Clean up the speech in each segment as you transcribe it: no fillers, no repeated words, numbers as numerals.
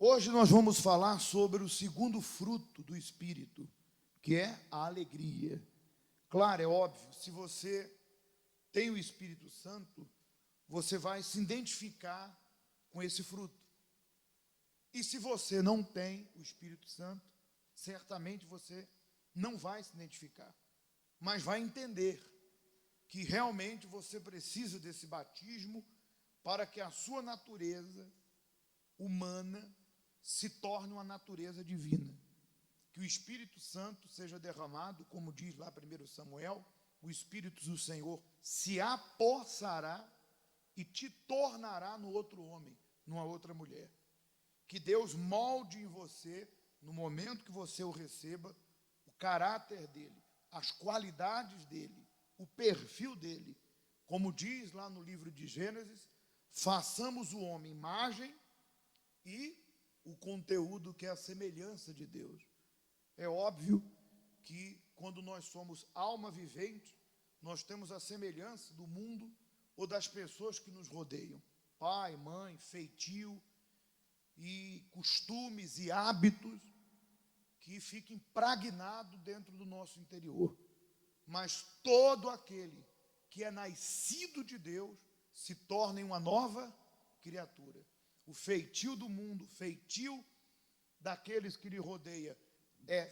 Hoje nós vamos falar sobre o segundo fruto do Espírito, que é a alegria. Claro, é óbvio, se você tem o Espírito Santo, você vai se identificar com esse fruto. E se você não tem o Espírito Santo, certamente você não vai se identificar, mas vai entender que realmente você precisa desse batismo para que a sua natureza humana se torne uma natureza divina. Que o Espírito Santo seja derramado, como diz lá 1 Samuel, o Espírito do Senhor se apossará e te tornará no outro homem, numa outra mulher. Que Deus molde em você, no momento que você o receba, o caráter dele, as qualidades dele, o perfil dele. Como diz lá no livro de Gênesis, façamos o homem imagem e o conteúdo que é a semelhança de Deus. É óbvio que quando nós somos alma vivente, nós temos a semelhança do mundo ou das pessoas que nos rodeiam. Pai, mãe, feitio e costumes e hábitos que ficam impregnados dentro do nosso interior. Mas todo aquele que é nascido de Deus se torna uma nova criatura. O feitio do mundo, o feitio daqueles que lhe rodeia,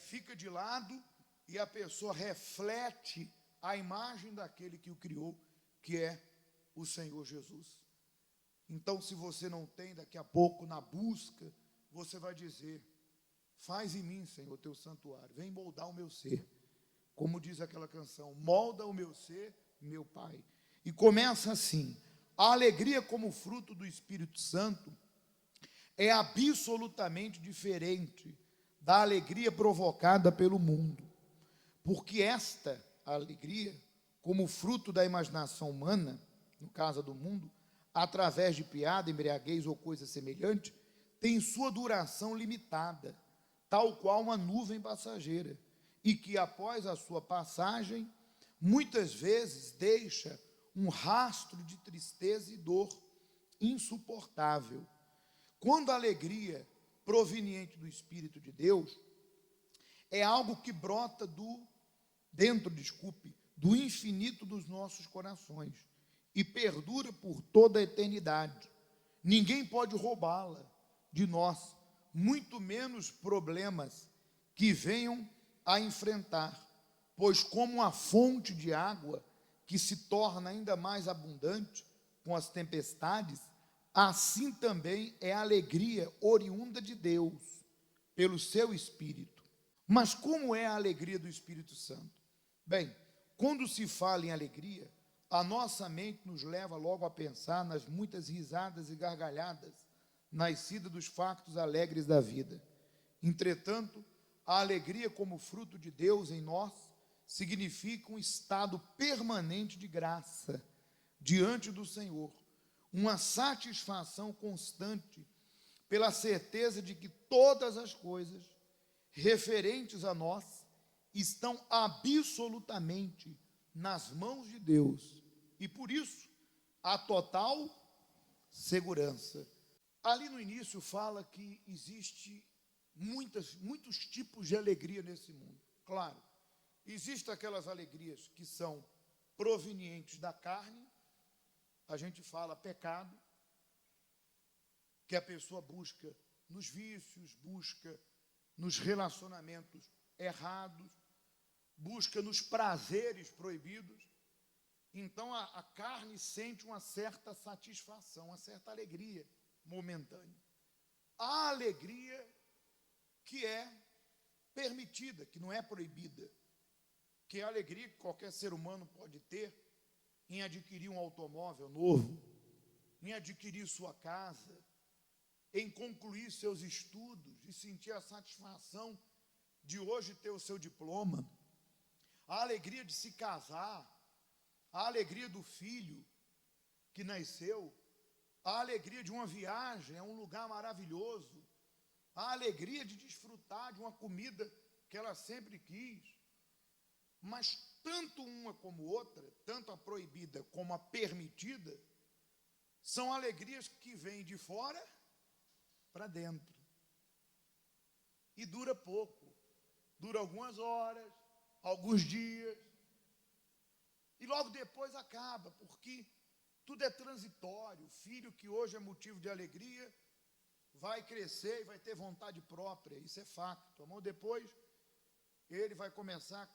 fica de lado e a pessoa reflete a imagem daquele que o criou, que é o Senhor Jesus. Então, se você não tem, daqui a pouco, na busca, você vai dizer: faz em mim, Senhor, teu santuário, vem moldar o meu ser. Como diz aquela canção, molda o meu ser, meu Pai. E começa assim: a alegria como fruto do Espírito Santo é absolutamente diferente da alegria provocada pelo mundo. Porque esta alegria, como fruto da imaginação humana, no caso do mundo, através de piada, embriaguez ou coisa semelhante, tem sua duração limitada, tal qual uma nuvem passageira, e que após a sua passagem, muitas vezes deixa um rastro de tristeza e dor insuportável. Quando a alegria proveniente do Espírito de Deus é algo que brota do infinito dos nossos corações e perdura por toda a eternidade. Ninguém pode roubá-la de nós, muito menos problemas que venham a enfrentar, pois como uma fonte de água que se torna ainda mais abundante com as tempestades, assim também é a alegria oriunda de Deus, pelo seu Espírito. Mas como é a alegria do Espírito Santo? Bem, quando se fala em alegria, a nossa mente nos leva logo a pensar nas muitas risadas e gargalhadas nascidas dos factos alegres da vida. Entretanto, a alegria como fruto de Deus em nós significa um estado permanente de graça diante do Senhor, uma satisfação constante pela certeza de que todas as coisas referentes a nós estão absolutamente nas mãos de Deus e por isso a total segurança. Ali no início fala que existe muitos tipos de alegria nesse mundo. Claro, existem aquelas alegrias que são provenientes da carne. A gente fala pecado, que a pessoa busca nos vícios, busca nos relacionamentos errados, busca nos prazeres proibidos. Então a carne sente uma certa satisfação, uma certa alegria momentânea. A alegria que é permitida, que não é proibida, que é a alegria que qualquer ser humano pode ter em adquirir um automóvel novo, em adquirir sua casa, em concluir seus estudos e sentir a satisfação de hoje ter o seu diploma, a alegria de se casar, a alegria do filho que nasceu, a alegria de uma viagem a um lugar maravilhoso, a alegria de desfrutar de uma comida que ela sempre quis. Mas tanto uma como outra, tanto a proibida como a permitida, são alegrias que vêm de fora para dentro. e dura pouco. Dura algumas horas, alguns dias, e logo depois acaba, porque tudo é transitório. O filho que hoje é motivo de alegria vai crescer e vai ter vontade própria, isso é facto. Amor, depois ele vai começar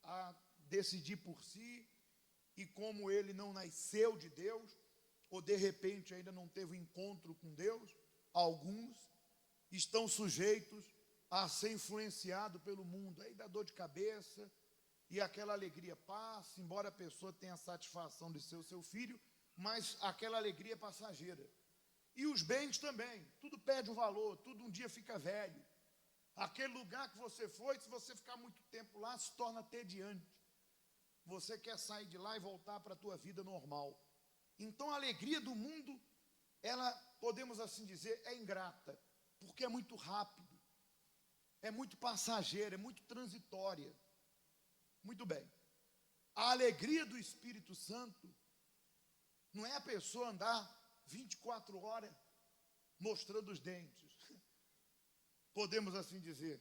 a decidir por si, e como ele não nasceu de Deus, ou de repente ainda não teve um encontro com Deus, alguns estão sujeitos a ser influenciado pelo mundo. Aí dá dor de cabeça, e aquela alegria passa, embora a pessoa tenha a satisfação de ser o seu filho, mas aquela alegria é passageira. E os bens também, tudo perde o valor, tudo um dia fica velho. Aquele lugar que você foi, se você ficar muito tempo lá, se torna tediante. Você quer sair de lá e voltar para a tua vida normal. Então a alegria do mundo, ela, podemos assim dizer, é ingrata, porque é muito rápido, é muito passageira, é muito transitória. Muito bem. A alegria do Espírito Santo não é a pessoa andar 24 horas mostrando os dentes, podemos assim dizer,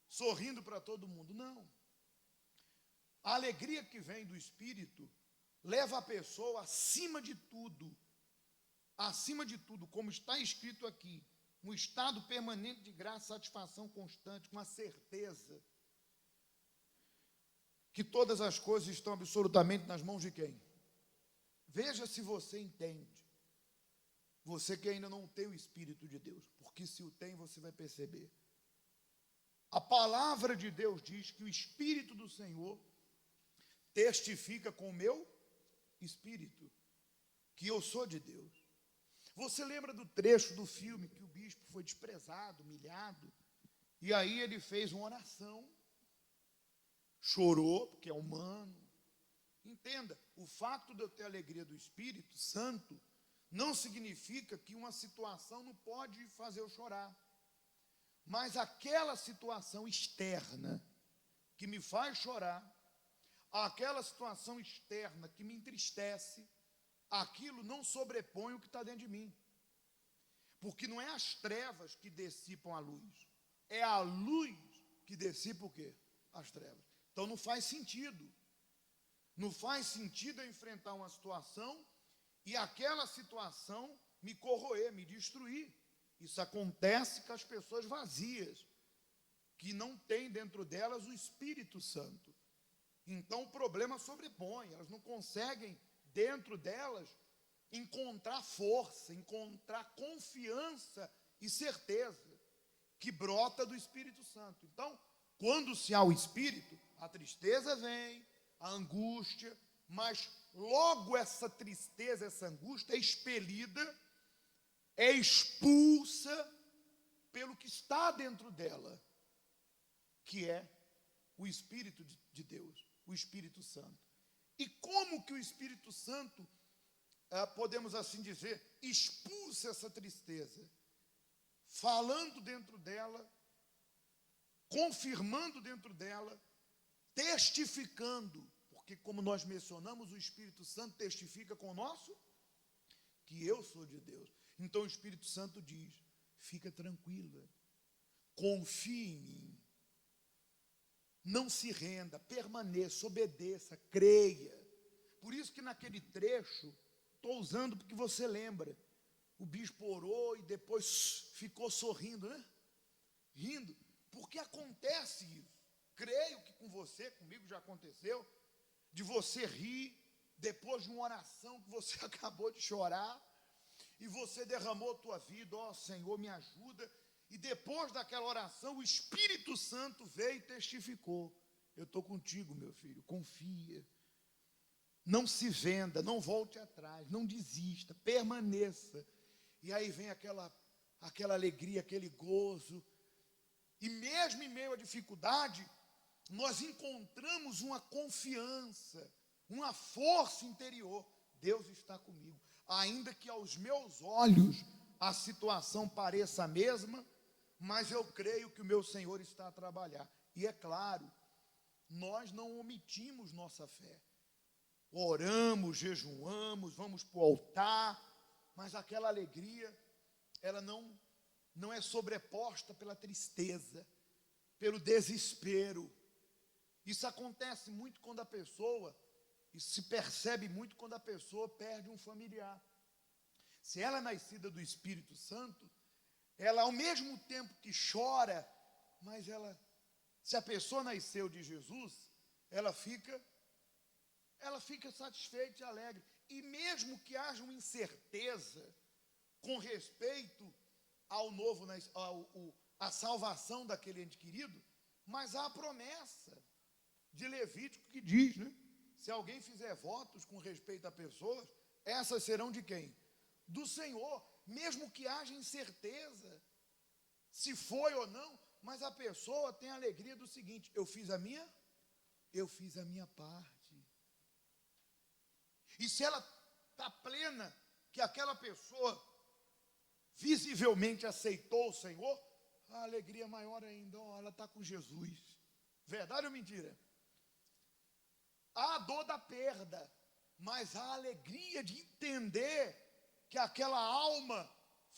sorrindo para todo mundo. Não. A alegria que vem do Espírito leva a pessoa acima de tudo, como está escrito aqui, um estado permanente de graça, satisfação constante, com a certeza que todas as coisas estão absolutamente nas mãos de quem? Veja se você entende. Você que ainda não tem o Espírito de Deus, porque se o tem, você vai perceber. A palavra de Deus diz que o Espírito do Senhor testifica com o meu espírito que eu sou de Deus. Você lembra do trecho do filme que o bispo foi desprezado, humilhado, e aí ele fez uma oração, chorou, porque é humano. Entenda, o fato de eu ter a alegria do Espírito Santo não significa que uma situação não pode fazer eu chorar. Mas aquela situação externa que me faz chorar, aquela situação externa que me entristece, aquilo não sobrepõe o que está dentro de mim. Porque não é as trevas que dissipam a luz, é a luz que dissipa o quê? As trevas. Então não faz sentido. Não faz sentido eu enfrentar uma situação e aquela situação me corroer, me destruir. Isso acontece com as pessoas vazias, que não têm dentro delas o Espírito Santo. Então o problema sobrepõe, elas não conseguem, dentro delas, encontrar força, encontrar confiança e certeza que brota do Espírito Santo. Então, quando se há o Espírito, a tristeza vem, a angústia, mas logo essa tristeza, essa angústia é expelida, é expulsa pelo que está dentro dela, que é o Espírito de Deus, o Espírito Santo. E como que o Espírito Santo, podemos assim dizer, expulsa essa tristeza? Falando dentro dela, confirmando dentro dela, testificando, porque como nós mencionamos, o Espírito Santo testifica com o nosso, que eu sou de Deus. Então o Espírito Santo diz, fica tranquila, confie em mim, não se renda, permaneça, obedeça, creia. Por isso que naquele trecho, estou usando porque você lembra, o bispo orou e depois ficou sorrindo, né? Rindo, porque acontece isso. Creio que com você, comigo já aconteceu, de você rir depois de uma oração que você acabou de chorar, e você derramou a tua vida, ó Senhor, me ajuda, e depois daquela oração, o Espírito Santo veio e testificou, eu estou contigo, meu filho, confia, não se venda, não volte atrás, não desista, permaneça, e aí vem aquela alegria, aquele gozo, e mesmo em meio à dificuldade, nós encontramos uma confiança, uma força interior, Deus está comigo, ainda que aos meus olhos a situação pareça a mesma, mas eu creio que o meu Senhor está a trabalhar. E é claro, nós não omitimos nossa fé. Oramos, jejuamos, vamos para o altar, mas aquela alegria, ela não é sobreposta pela tristeza, pelo desespero. Isso acontece muito quando a pessoa, isso se percebe muito quando a pessoa perde um familiar. Se ela é nascida do Espírito Santo, ela ao mesmo tempo que chora, mas se a pessoa nasceu de Jesus, ela fica satisfeita e alegre. E mesmo que haja uma incerteza com respeito ao novo, a salvação daquele ente querido, mas há a promessa de Levítico que diz, né? Se alguém fizer votos com respeito a pessoas, essas serão de quem? Do Senhor, mesmo que haja incerteza se foi ou não, mas a pessoa tem a alegria do seguinte: eu fiz a minha parte. E se ela está plena que aquela pessoa visivelmente aceitou o Senhor, a alegria maior ainda, ela está com Jesus. Verdade ou mentira? Há a dor da perda, mas há a alegria de entender que aquela alma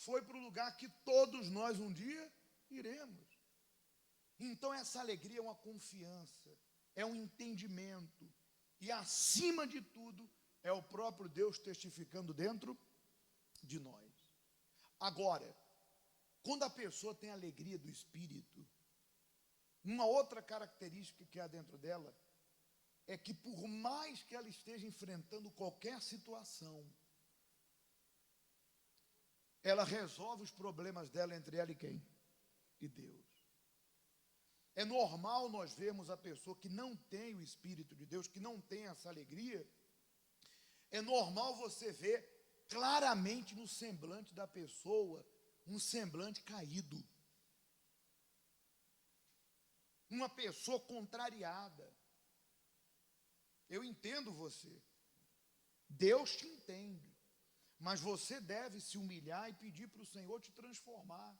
foi para o lugar que todos nós um dia iremos. Então essa alegria é uma confiança, é um entendimento, e acima de tudo, é o próprio Deus testificando dentro de nós. Agora, quando a pessoa tem a alegria do Espírito, uma outra característica que há dentro dela é que, por mais que ela esteja enfrentando qualquer situação, ela resolve os problemas dela entre ela e quem? E Deus. É normal nós vermos a pessoa que não tem o Espírito de Deus, que não tem essa alegria, é normal você ver claramente no semblante da pessoa um semblante caído. Uma pessoa contrariada. Eu entendo você. Deus te entende. Mas você deve se humilhar e pedir para o Senhor te transformar.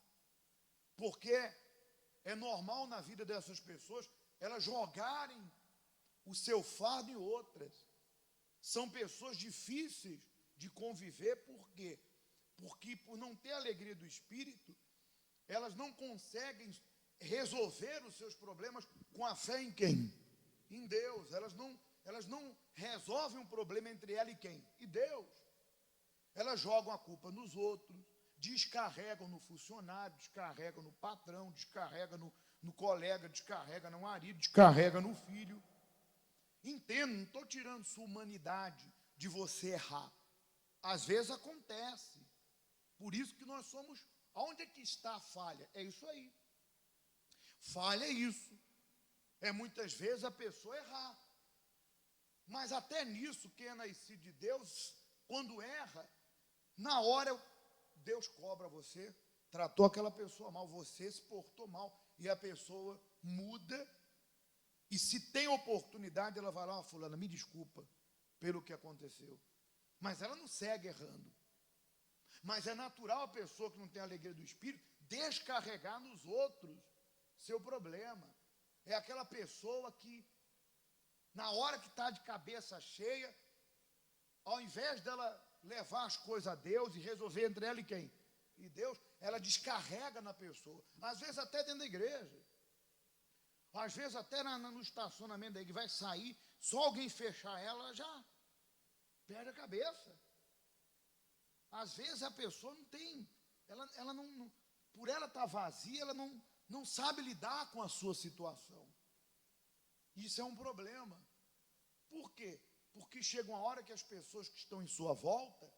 Porque é normal na vida dessas pessoas elas jogarem o seu fardo em outras. São pessoas difíceis de conviver, por quê? Porque por não ter a alegria do Espírito, elas não conseguem resolver os seus problemas com a fé em quem? Em Deus. Elas não resolvem um problema entre ela e quem? E Deus. Elas jogam a culpa nos outros, descarregam no funcionário, descarregam no patrão, descarregam no colega, descarregam no marido, descarregam no filho. Entendo, não estou tirando sua humanidade de você errar. Às vezes acontece. Por isso que nós somos... Onde é que está a falha? É isso aí. Falha é isso. É muitas vezes a pessoa errar. Mas até nisso, quem é nascido de Deus, quando erra, na hora Deus cobra você, tratou aquela pessoa mal, você se portou mal, e a pessoa muda, e se tem oportunidade, ela vai lá: fulana, me desculpa pelo que aconteceu. Mas ela não segue errando. Mas é natural a pessoa que não tem a alegria do Espírito descarregar nos outros seu problema. É aquela pessoa que, na hora que está de cabeça cheia, ao invés dela levar as coisas a Deus e resolver entre ela e quem? E Deus, ela descarrega na pessoa. Às vezes até dentro da igreja. Às vezes até no estacionamento da igreja, vai sair, só alguém fechar ela, já perde a cabeça. Às vezes a pessoa não tem, ela não, por ela estar vazia, ela não sabe lidar com a sua situação. Isso é um problema. Por quê? Porque chega uma hora que as pessoas que estão em sua volta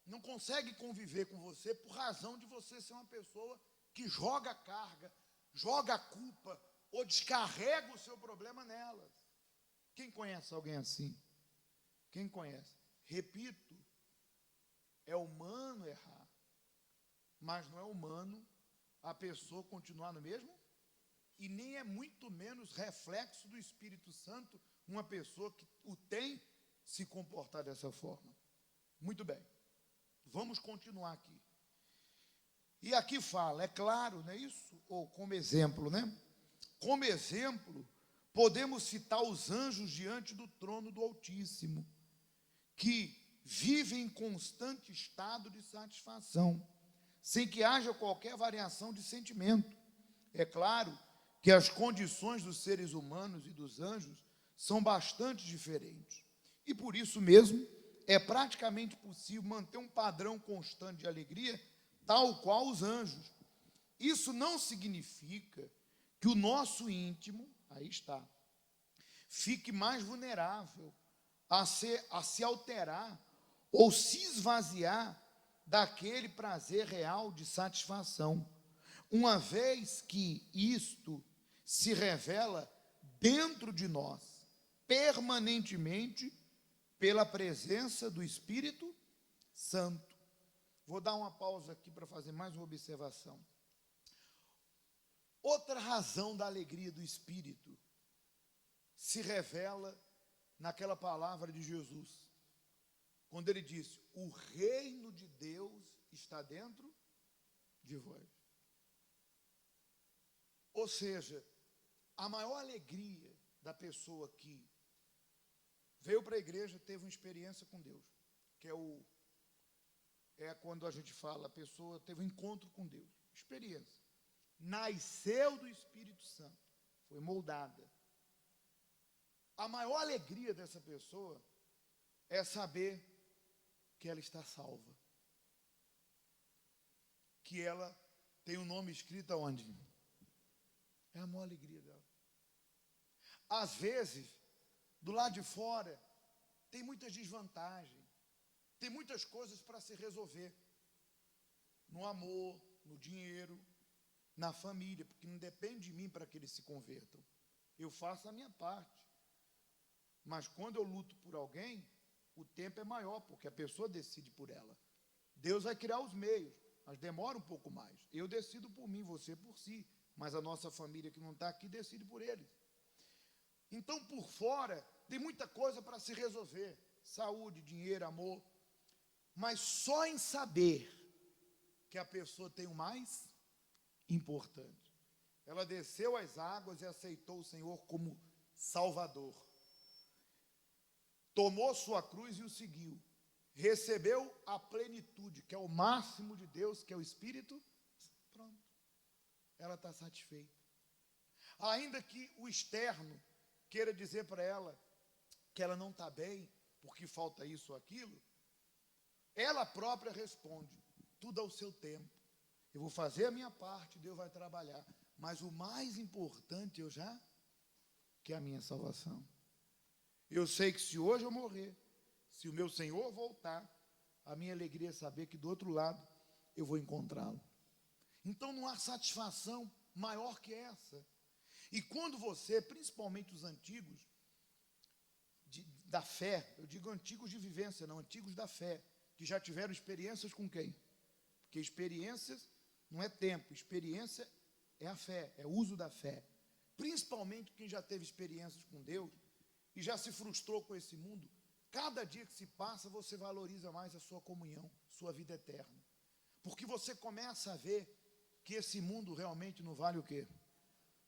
não conseguem conviver com você por razão de você ser uma pessoa que joga a carga, joga a culpa ou descarrega o seu problema nelas. Quem conhece alguém assim? Quem conhece? Repito, é humano errar, mas não é humano a pessoa continuar no mesmo, e nem é muito menos reflexo do Espírito Santo uma pessoa que o tem se comportar dessa forma. Muito bem, vamos continuar aqui. E aqui fala, é claro, não é isso? Ou como exemplo, né? Como exemplo, podemos citar os anjos diante do trono do Altíssimo, que vivem em constante estado de satisfação, sem que haja qualquer variação de sentimento. É claro que as condições dos seres humanos e dos anjos são bastante diferentes. E por isso mesmo, é praticamente possível manter um padrão constante de alegria, tal qual os anjos. Isso não significa que o nosso íntimo, aí está, fique mais vulnerável a se alterar ou se esvaziar daquele prazer real de satisfação, uma vez que isto se revela dentro de nós, permanentemente, pela presença do Espírito Santo. Vou dar uma pausa aqui para fazer mais uma observação. Outra razão da alegria do Espírito se revela naquela palavra de Jesus, quando ele disse: o reino de Deus está dentro de vós. Ou seja, a maior alegria da pessoa que veio para a igreja, teve uma experiência com Deus, que é quando a gente fala, a pessoa teve um encontro com Deus, experiência. Nasceu do Espírito Santo, foi moldada. A maior alegria dessa pessoa é saber que ela está salva, que ela tem o nome escrito aonde? É a maior alegria dela. Às vezes, do lado de fora, tem muitas desvantagens, tem muitas coisas para se resolver, no amor, no dinheiro, na família, porque não depende de mim para que eles se convertam. Eu faço a minha parte. Mas quando eu luto por alguém, o tempo é maior, porque a pessoa decide por ela. Deus vai criar os meios, mas demora um pouco mais. Eu decido por mim, você por si, mas a nossa família que não está aqui decide por eles. Então, por fora, tem muita coisa para se resolver, saúde, dinheiro, amor, mas só em saber que a pessoa tem o mais importante. Ela desceu às águas e aceitou o Senhor como Salvador. Tomou sua cruz e o seguiu. Recebeu a plenitude, que é o máximo de Deus, que é o Espírito. Pronto. Ela está satisfeita. Ainda que o externo queira dizer para ela que ela não está bem, porque falta isso ou aquilo, ela própria responde: tudo ao seu tempo. Eu vou fazer a minha parte, Deus vai trabalhar. Mas o mais importante que é a minha salvação. Eu sei que se hoje eu morrer, se o meu Senhor voltar, a minha alegria é saber que do outro lado eu vou encontrá-lo. Então não há satisfação maior que essa. E quando você, principalmente os antigos da fé, eu digo antigos de vivência, não antigos da fé, que já tiveram experiências com quem? Porque experiências não é tempo, experiência é a fé, é o uso da fé. Principalmente quem já teve experiências com Deus e já se frustrou com esse mundo, cada dia que se passa, você valoriza mais a sua comunhão, sua vida eterna. Porque você começa a ver que esse mundo realmente não vale o quê?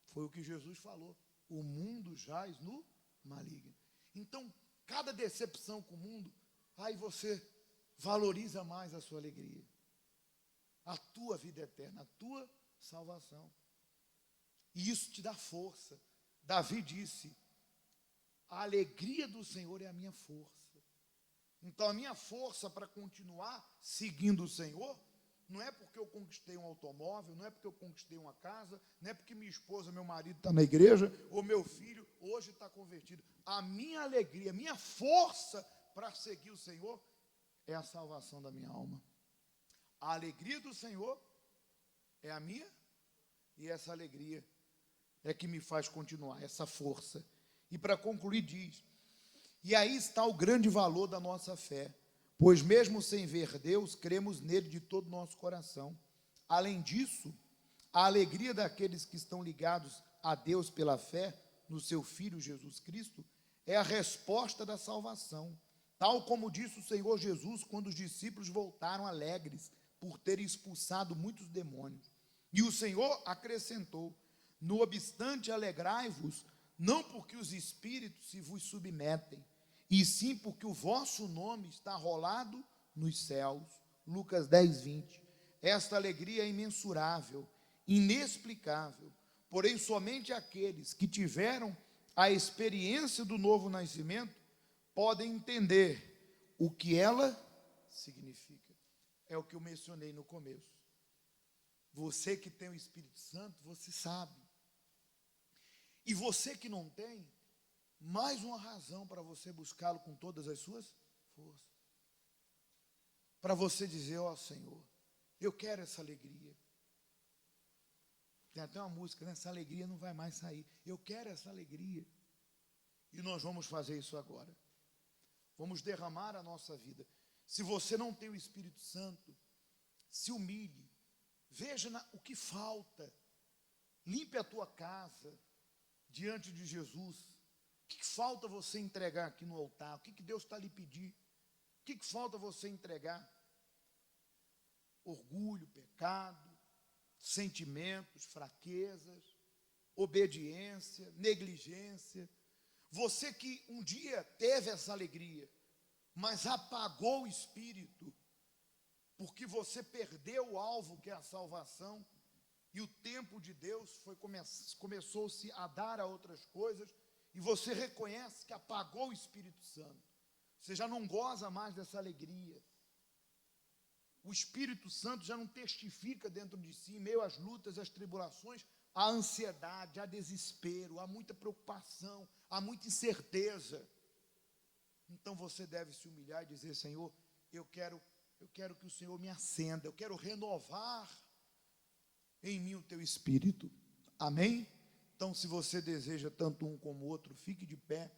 Foi o que Jesus falou. O mundo jaz no maligno. Então, cada decepção com o mundo, aí você valoriza mais a sua alegria, a tua vida eterna, a tua salvação. E isso te dá força. Davi disse: a alegria do Senhor é a minha força. Então, a minha força para continuar seguindo o Senhor não é porque eu conquistei um automóvel, não é porque eu conquistei uma casa, não é porque minha esposa, meu marido está na igreja, ou meu filho hoje está convertido. A minha alegria, a minha força para seguir o Senhor é a salvação da minha alma. A alegria do Senhor é a minha, e essa alegria é que me faz continuar, essa força. E para concluir diz: e aí está o grande valor da nossa fé, pois mesmo sem ver Deus, cremos nele de todo o nosso coração. Além disso, a alegria daqueles que estão ligados a Deus pela fé no seu Filho Jesus Cristo é a resposta da salvação, tal como disse o Senhor Jesus quando os discípulos voltaram alegres por terem expulsado muitos demônios. E o Senhor acrescentou: no obstante, alegrai-vos, não porque os espíritos se vos submetem, e sim porque o vosso nome está rolado nos céus. Lucas 10, 20. Esta alegria é imensurável, inexplicável, porém somente aqueles que tiveram a experiência do novo nascimento podem entender o que ela significa. É o que eu mencionei no começo. Você que tem o Espírito Santo, você sabe. E você que não tem, mais uma razão para você buscá-lo com todas as suas forças. Para você dizer, ó Senhor, eu quero essa alegria. Tem até uma música, né? Essa alegria não vai mais sair. Eu quero essa alegria. E nós vamos fazer isso agora. Vamos derramar a nossa vida. Se você não tem o Espírito Santo, se humilhe. Veja o que falta. Limpe a tua casa diante de Jesus. O que falta você entregar aqui no altar? O que Deus está lhe pedindo? O que falta você entregar? Orgulho, pecado, sentimentos, fraquezas, obediência, negligência. Você que um dia teve essa alegria, mas apagou o espírito, porque você perdeu o alvo que é a salvação, e o tempo de Deus começou-se a dar a outras coisas, e você reconhece que apagou o Espírito Santo. Você já não goza mais dessa alegria. O Espírito Santo já não testifica dentro de si, em meio às lutas, às tribulações, há ansiedade, há desespero, há muita preocupação, há muita incerteza. Então você deve se humilhar e dizer, Senhor, eu quero que o Senhor me acenda, eu quero renovar em mim o teu Espírito. Amém? Então, se você deseja tanto um como o outro, fique de pé